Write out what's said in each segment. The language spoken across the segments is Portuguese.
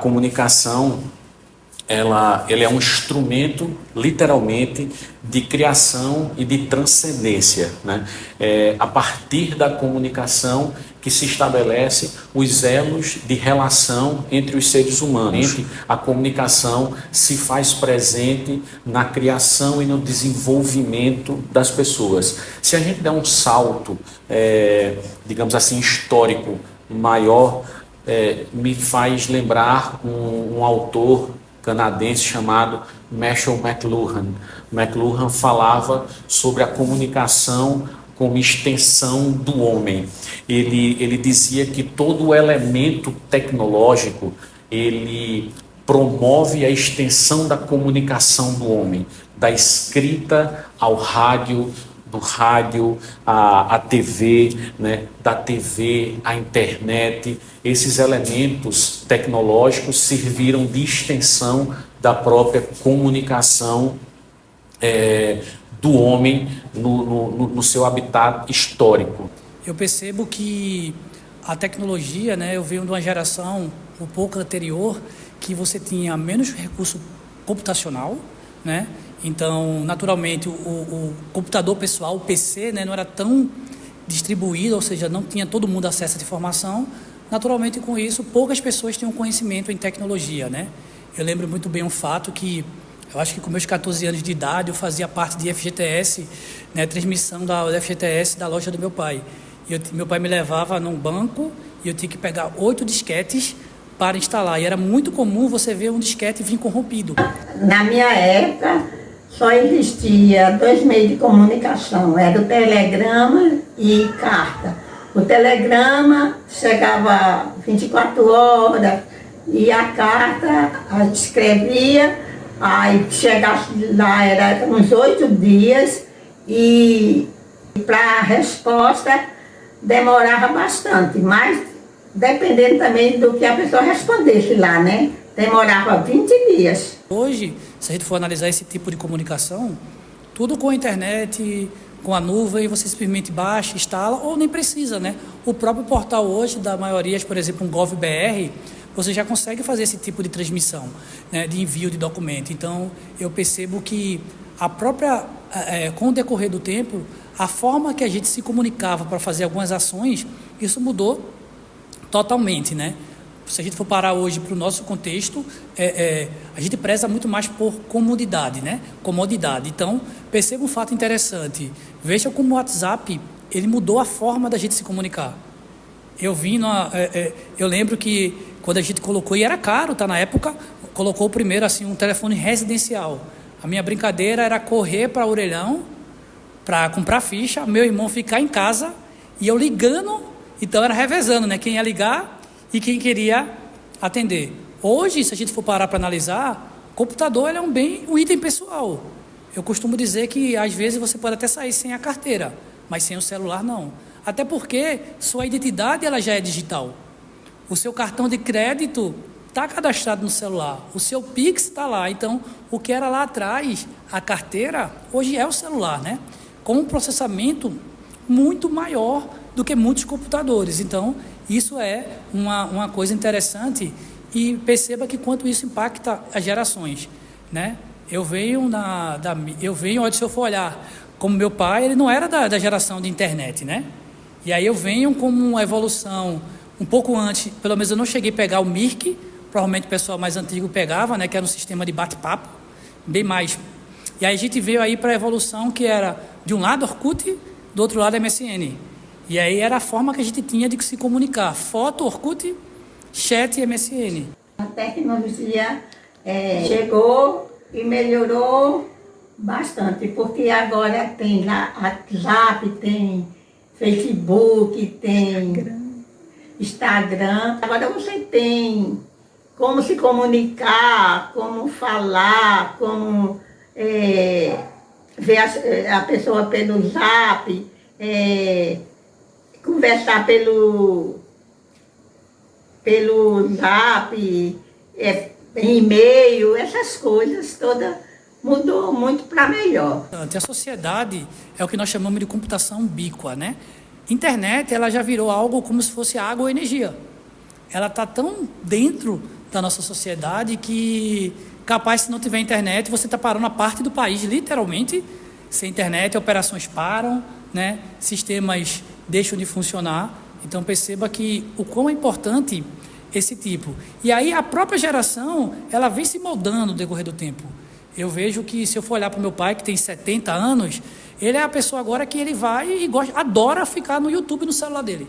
comunicação ele é um instrumento, literalmente, de criação e de transcendência, né? É a partir da comunicação que se estabelece os elos de relação entre os seres humanos. A comunicação se faz presente na criação e no desenvolvimento das pessoas. Se a gente der um salto, digamos assim, histórico maior, me faz lembrar um autor canadense chamado Marshall McLuhan. McLuhan falava sobre a comunicação como extensão do homem. Ele dizia que todo elemento tecnológico ele promove a extensão da comunicação do homem, da escrita ao rádio, do rádio à TV, né? Da TV à internet. Esses elementos tecnológicos serviram de extensão da própria comunicação do homem no seu habitat histórico. Eu percebo que a tecnologia, né, eu venho de uma geração um pouco anterior que você tinha menos recurso computacional, né? Então, naturalmente, o computador pessoal, o PC, né, não era tão distribuído, ou seja, não tinha todo mundo acesso à informação. Naturalmente, com isso, poucas pessoas tinham conhecimento em tecnologia, né? Eu lembro muito bem um fato que, eu acho que com meus 14 anos de idade, eu fazia parte de FGTS, né, transmissão da FGTS da loja do meu pai. Meu pai me levava num banco e eu tinha que pegar 8 disquetes para instalar. E era muito comum você ver um disquete vir corrompido. Na minha época, só existia 2 meios de comunicação, era o telegrama e carta. O telegrama chegava 24 horas e a carta a gente escrevia, aí chegasse lá era uns 8 dias e para a resposta demorava bastante, mas dependendo também do que a pessoa respondesse lá, né? Demorava 20 dias. Hoje, se a gente for analisar esse tipo de comunicação, tudo com a internet, com a nuvem, você simplesmente baixa, instala ou nem precisa, né? O próprio portal hoje da maioria, por exemplo, um GovBR, você já consegue fazer esse tipo de transmissão, né, de envio de documento. Então, eu percebo que a própria, com o decorrer do tempo, a forma que a gente se comunicava para fazer algumas ações, isso mudou totalmente, né? Se a gente for parar hoje para o nosso contexto, a gente preza muito mais por comodidade, né? Comodidade. Então, perceba um fato interessante. Veja como o WhatsApp, ele mudou a forma da gente se comunicar. Eu lembro que quando a gente colocou, e era caro, tá? Na época, colocou primeiro assim, um telefone residencial. A minha brincadeira era correr para Orelhão para comprar ficha, meu irmão ficar em casa e eu ligando, então era revezando, né? Quem ia ligar e quem queria atender. Hoje, se a gente for parar para analisar, o computador ele é um item pessoal. Eu costumo dizer que às vezes você pode até sair sem a carteira, mas sem o celular não. Até porque sua identidade ela já é digital. O seu cartão de crédito está cadastrado no celular, o seu Pix está lá. Então, o que era lá atrás, a carteira, hoje é o celular, né? Com um processamento muito maior do que muitos computadores. Então, isso é uma coisa interessante e perceba que quanto isso impacta as gerações, né? Eu venho, olha, se eu for olhar, como meu pai, ele não era da geração de internet, né? E aí eu venho como uma evolução um pouco antes, pelo menos eu não cheguei a pegar o Mirk, provavelmente o pessoal mais antigo pegava, né? Que era um sistema de bate-papo, bem mais. E aí a gente veio aí para a evolução que era, de um lado Orkut, do outro lado MSN. E aí era a forma que a gente tinha de se comunicar. Foto, Orkut, chat e MSN. A tecnologia chegou e melhorou bastante, porque agora tem WhatsApp, tem Facebook, tem Instagram. Agora você tem como se comunicar, como falar, como ver a pessoa pelo Zap, conversar pelo Zap, e-mail, essas coisas todas mudou muito para melhor. A sociedade é o que nós chamamos de computação ubíqua, né? Internet, ela já virou algo como se fosse água ou energia. Ela está tão dentro da nossa sociedade que, capaz, se não tiver internet, você está parando a parte do país, literalmente. Sem internet, operações param, né? Sistemas deixam de funcionar. Então, perceba que o quão é importante esse tipo. E aí, a própria geração, ela vem se moldando no decorrer do tempo. Eu vejo que, se eu for olhar para o meu pai, que tem 70 anos, ele é a pessoa agora que ele vai e gosta, adora ficar no YouTube, no celular dele,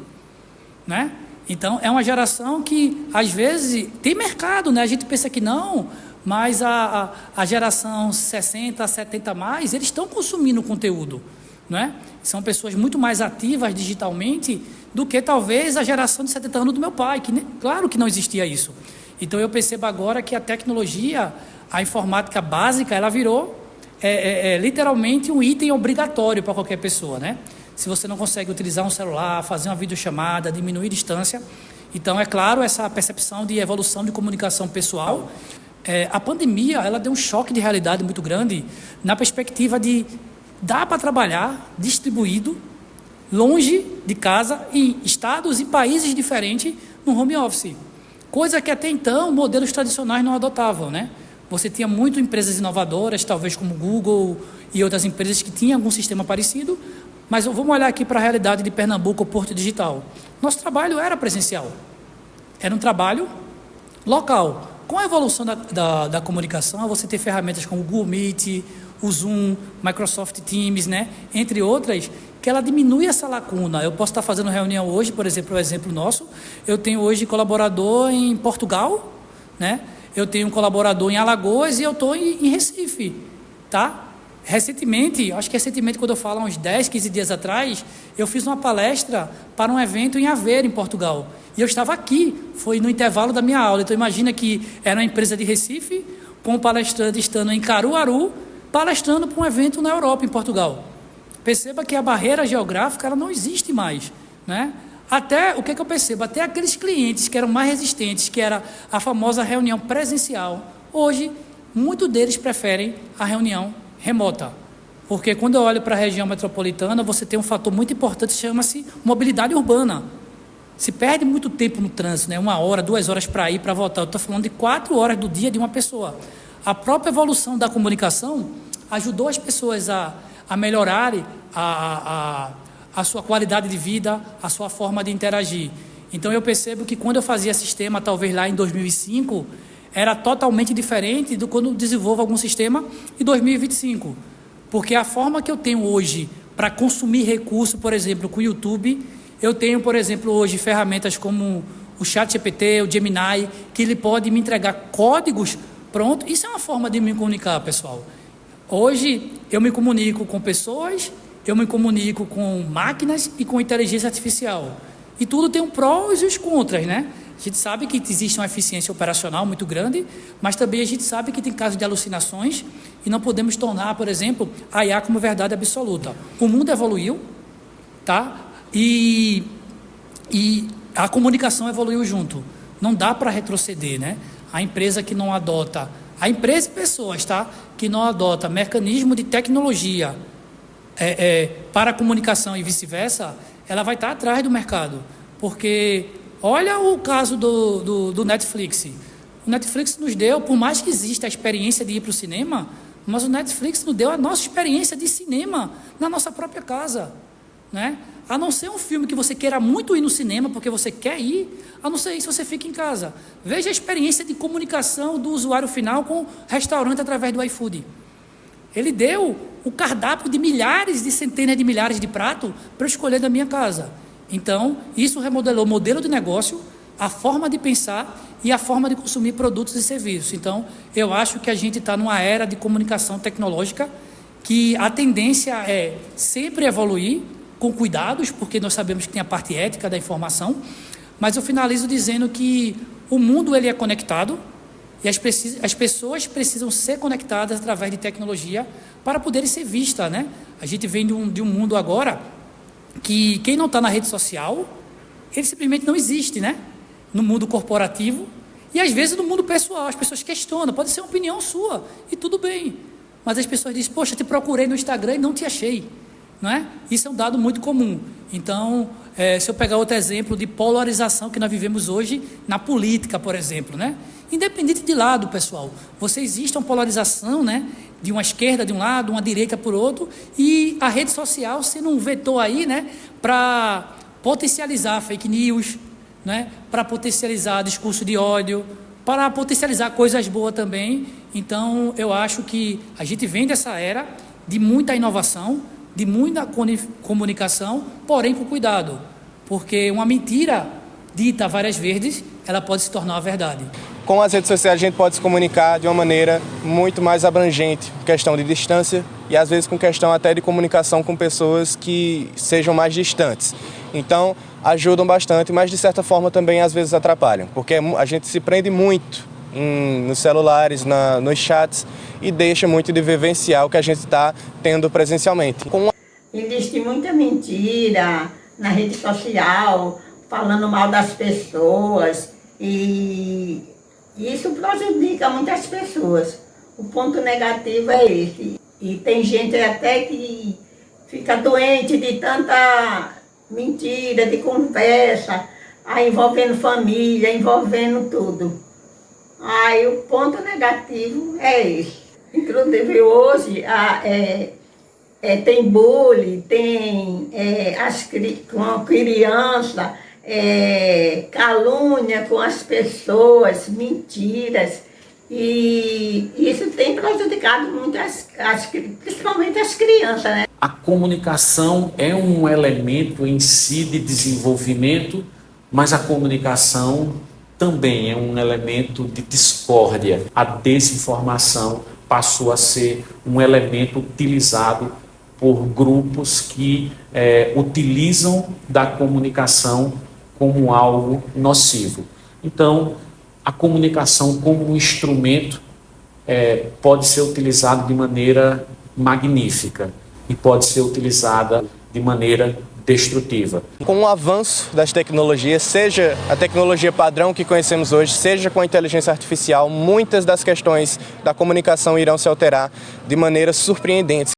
né? Então, é uma geração que, às vezes, tem mercado, né? A gente pensa que não, mas a geração 60, 70 mais, eles estão consumindo conteúdo, né? São pessoas muito mais ativas digitalmente do que, talvez, a geração de 70 anos do meu pai, que claro que não existia isso. Então, eu percebo agora que a tecnologia, a informática básica, ela virou literalmente um item obrigatório para qualquer pessoa, né? Se você não consegue utilizar um celular, fazer uma videochamada, diminuir distância. Então, é claro, essa percepção de evolução de comunicação pessoal. A pandemia, ela deu um choque de realidade muito grande na perspectiva de dar para trabalhar distribuído, longe de casa, em estados e países diferentes, no home office. Coisa que até então modelos tradicionais não adotavam, né? Você tinha muito empresas inovadoras, talvez como Google e outras empresas que tinham algum sistema parecido, mas vamos olhar aqui para a realidade de Pernambuco, Porto Digital. Nosso trabalho era presencial, era um trabalho local. Com a evolução da comunicação, você tem ferramentas como o Google Meet, o Zoom, Microsoft Teams, né? Entre outras, que ela diminui essa lacuna. Eu posso estar fazendo reunião hoje, por exemplo, o exemplo nosso, eu tenho hoje colaborador em Portugal, né? Eu tenho um colaborador em Alagoas e eu estou em Recife, tá? Recentemente, quando eu falo, há uns 10, 15 dias atrás, eu fiz uma palestra para um evento em Aveiro, em Portugal. E eu estava aqui, foi no intervalo da minha aula. Então, imagina que era uma empresa de Recife, com um palestrante estando em Caruaru, palestrando para um evento na Europa, em Portugal. Perceba que a barreira geográfica ela não existe mais, né? Até, o que eu percebo? Até aqueles clientes que eram mais resistentes, que era a famosa reunião presencial, hoje, muitos deles preferem a reunião remota. Porque quando eu olho para a região metropolitana, você tem um fator muito importante que chama-se mobilidade urbana. Se perde muito tempo no trânsito, né? 1 hora, 2 horas para ir, para voltar. Eu estou falando de 4 horas do dia de uma pessoa. A própria evolução da comunicação ajudou as pessoas a melhorarem a sua qualidade de vida, a sua forma de interagir. Então, eu percebo que quando eu fazia sistema, talvez lá em 2005, era totalmente diferente do quando eu desenvolvo algum sistema em 2025. Porque a forma que eu tenho hoje para consumir recurso, por exemplo, com o YouTube, eu tenho, por exemplo, hoje ferramentas como o ChatGPT, o Gemini, que ele pode me entregar códigos pronto. Isso é uma forma de me comunicar, pessoal. Hoje, eu me comunico com pessoas, eu me comunico com máquinas e com inteligência artificial. E tudo tem um prós e os contras, né? A gente sabe que existe uma eficiência operacional muito grande, mas também a gente sabe que tem casos de alucinações e não podemos tornar, por exemplo, a IA como verdade absoluta. O mundo evoluiu, tá? E a comunicação evoluiu junto. Não dá para retroceder, né? A empresa que não adota, a empresa e pessoas, tá? Que não adota mecanismo de tecnologia para a comunicação e vice-versa, ela vai estar atrás do mercado. Porque olha o caso do Netflix. O Netflix nos deu, por mais que exista a experiência de ir para o cinema, mas o Netflix nos deu a nossa experiência de cinema na nossa própria casa, né? A não ser um filme que você queira muito ir no cinema, porque você quer ir, a não ser isso, você fica em casa. Veja a experiência de comunicação do usuário final com o restaurante através do iFood. Ele deu o cardápio de milhares, de centenas de milhares de pratos para eu escolher da minha casa. Então, isso remodelou o modelo de negócio, a forma de pensar e a forma de consumir produtos e serviços. Então, eu acho que a gente está numa era de comunicação tecnológica que a tendência é sempre evoluir com cuidados, porque nós sabemos que tem a parte ética da informação, mas eu finalizo dizendo que o mundo ele é conectado e as pessoas precisam ser conectadas através de tecnologia para poderem ser vistas, né? A gente vem de um mundo agora que quem não está na rede social, ele simplesmente não existe, né? No mundo corporativo e às vezes no mundo pessoal, as pessoas questionam, pode ser uma opinião sua e tudo bem, mas as pessoas dizem, poxa, te procurei no Instagram e não te achei, não é? Isso é um dado muito comum. Então, se eu pegar outro exemplo de polarização que nós vivemos hoje na política, por exemplo, né? independente de lado, pessoal. Existe uma polarização, né, de uma esquerda de um lado, uma direita por outro, e a rede social sendo um vetor aí, né, para potencializar fake news, né, para potencializar discurso de ódio, para potencializar coisas boas também. Então, eu acho que a gente vem dessa era de muita inovação, de muita comunicação, porém com cuidado, porque uma mentira dita várias vezes, ela pode se tornar uma verdade. Com as redes sociais a gente pode se comunicar de uma maneira muito mais abrangente, questão de distância e às vezes com questão até de comunicação com pessoas que sejam mais distantes. Então ajudam bastante, mas de certa forma também às vezes atrapalham, porque a gente se prende muito nos celulares, nos chats e deixa muito de vivenciar o que a gente está tendo presencialmente. Existe muita mentira na rede social, falando mal das pessoas, e isso prejudica muitas pessoas. O ponto negativo é esse. E tem gente até que fica doente de tanta mentira, de conversa, aí envolvendo família, envolvendo tudo. Aí o ponto negativo é esse. Inclusive hoje tem bullying, tem com criança, calúnia com as pessoas, mentiras. E isso tem prejudicado muito, principalmente as crianças, né? A comunicação é um elemento em si de desenvolvimento, mas a comunicação também é um elemento de discórdia. A desinformação passou a ser um elemento utilizado por grupos que utilizam da comunicação como algo nocivo. Então, a comunicação como um instrumento pode ser utilizado de maneira magnífica e pode ser utilizada de maneira destrutiva. Com o avanço das tecnologias, seja a tecnologia padrão que conhecemos hoje, seja com a inteligência artificial, muitas das questões da comunicação irão se alterar de maneiras surpreendentes.